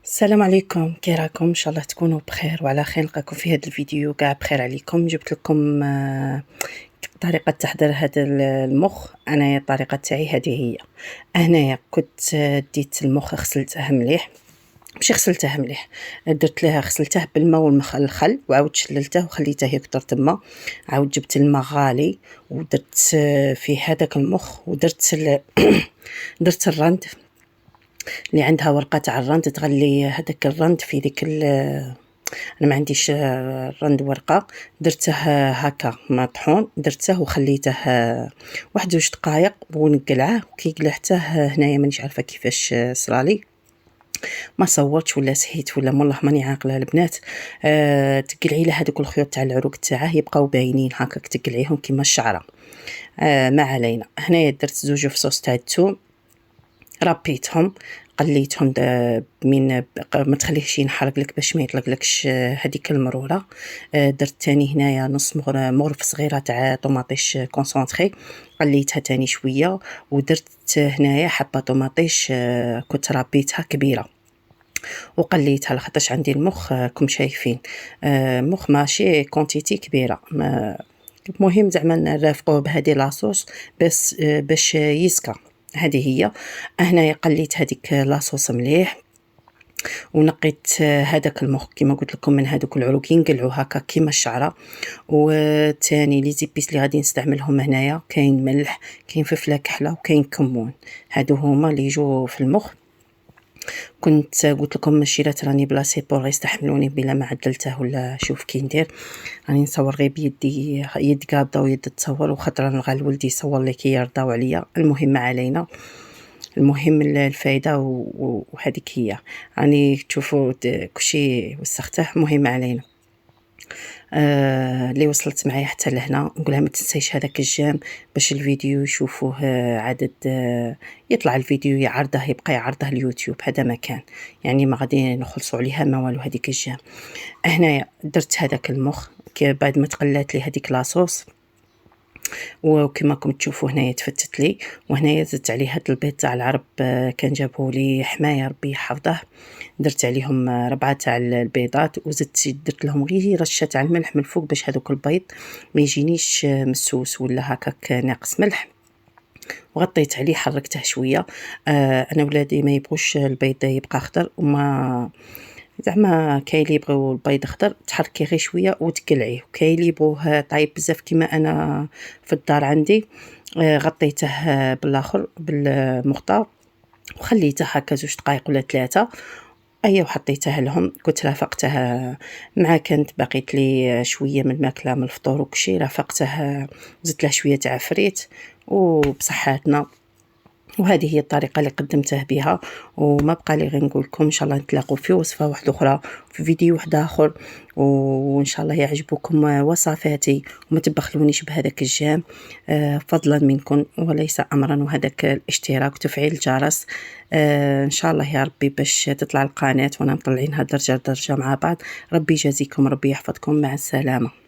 السلام عليكم، كي راكم؟ ان شاء الله تكونوا بخير وعلى خير. نلقاكم في هذا الفيديو كاع بخير عليكم. جبت لكم طريقه تحضير هذا المخ. انا الطريقه تاعي هذه هي. هنايا كنت ديت المخ، غسلته مليح، ماشي غسلته مليح، غسلته بالماء والخل، وعاود شللته وخليته يكثر تما. عاود جبت الماء غالي ودرت فيه هذاك المخ، ودرت درت الرند اللي عندها ورقة تاع الرند، تغلي هذاك الرند في ديك انا ما عنديش الرند ورقة، درته هكا مطحون، درته وخليته واحد جوج دقائق ونقلعه. وكي قلعته هنايا مانيش عارفة كيفاش صرالي، ما صوتش ولا سهيت ولا والله ماني عاقله البنات. تقلعي له هذوك الخيوط تاع العروق تاعه يبقاو باينين هكاك، تقلعيهم كيما الشعره. ما علينا. هنايا درت زوج فصوص تاع الثوم، ربيتهم، قليتهم من ما تخليهش ينحرق لك باش ما يطلقلكش هذيك المروره. درت تاني هنايا نص مغرف صغيره تاع طوماطيش كونسونطري، قليتها تاني شويه. ودرت هنايا حبه طوماطيش كنت ربيتها كبيره وقليتها، لخاطرش عندي المخ كم شايفين مخ ماشي كونتيتي كبيره. مهم زعما نرافقوه بهذه لاصوص بس باش يسكى. هذه هي. هنايا قليت هذيك لاصوص مليح ونقيت هذاك المخ كما قلت لكم من هذوك العروق ينقلعوا هكا كيما الشعره. وثاني لي زيبيس اللي غادي نستعملهم هنايا، كاين ملح، كاين فلفله كحله، وكاين كمون. هادو هما اللي يجوا في المخ. كنت قلت لكم شيرات راني بلاصي بور يستحملوني بلا ما عدلته ولا شوف كي ندير. راني نصور غير بيدي، يد قابضه ويد تصور، وخطره نلغى لولدي يصور لي كي يرضاو عليا. المهم ما علينا، المهم الفايده وهذيك هي. راني تشوفوا كلشي وسخته، مهم علينا. اللي وصلت معايا حتى لهنا نقولها ما تنسيش هذاك الجيم باش الفيديو يشوفوه عدد، يطلع الفيديو يعرضه، يبقى يعرضه اليوتيوب. هذا مكان يعني ما غادي نخلصوا عليها ما والو. هذيك الجيم هنايا درت هذاك المخ بعد ما تقلات لي هذيك لاصوص، وكما راكم تشوفوا هنايا تفتت لي. وهنايا زدت عليه هاد البيض تاع العرب، كان جابوه لي حمايه ربي يحفظه. درت عليهم 4 تاع البيضات، وزدت درت لهم غير رشه تاع الملح من الفوق باش هذوك البيض ما يجينيش مسوس ولا هكاك ناقص ملح. وغطيت عليه، حركته شويه. انا ولادي ما يبغوش البيض يبقى خضر، وما زعما كاين اللي يبغيو البيض خضر تحركيه غير شويه وتقلعيه، وكاين اللي يبغوه طايب بزاف كيما انا في الدار عندي. غطيته بالاخر بالمخطار وخليته هكا 2 دقائق ولا 3. ايا وحطيتها لهم. كنت رافقتها مع كانت بقيت لي شويه من الماكله من الفطور وكشي، رافقتها زدت له شويه تاع فريت وبصحاتنا. وهذه هي الطريقه اللي قدمته بها. وما بقى لي غير نقول لكم ان شاء الله نتلاقوا في وصفه واحده اخرى في فيديو واحد اخر، وان شاء الله يعجبكم وصفاتي وما تبخلونيش بهذاك الجام. فضلا منكم وليس امرا، وهذاك الاشتراك وتفعيل الجرس ان شاء الله يا ربي باش تطلع القناه وانا مطلعينها درجه درجه مع بعض. ربي يجازيكم، ربي يحفظكم، مع السلامه.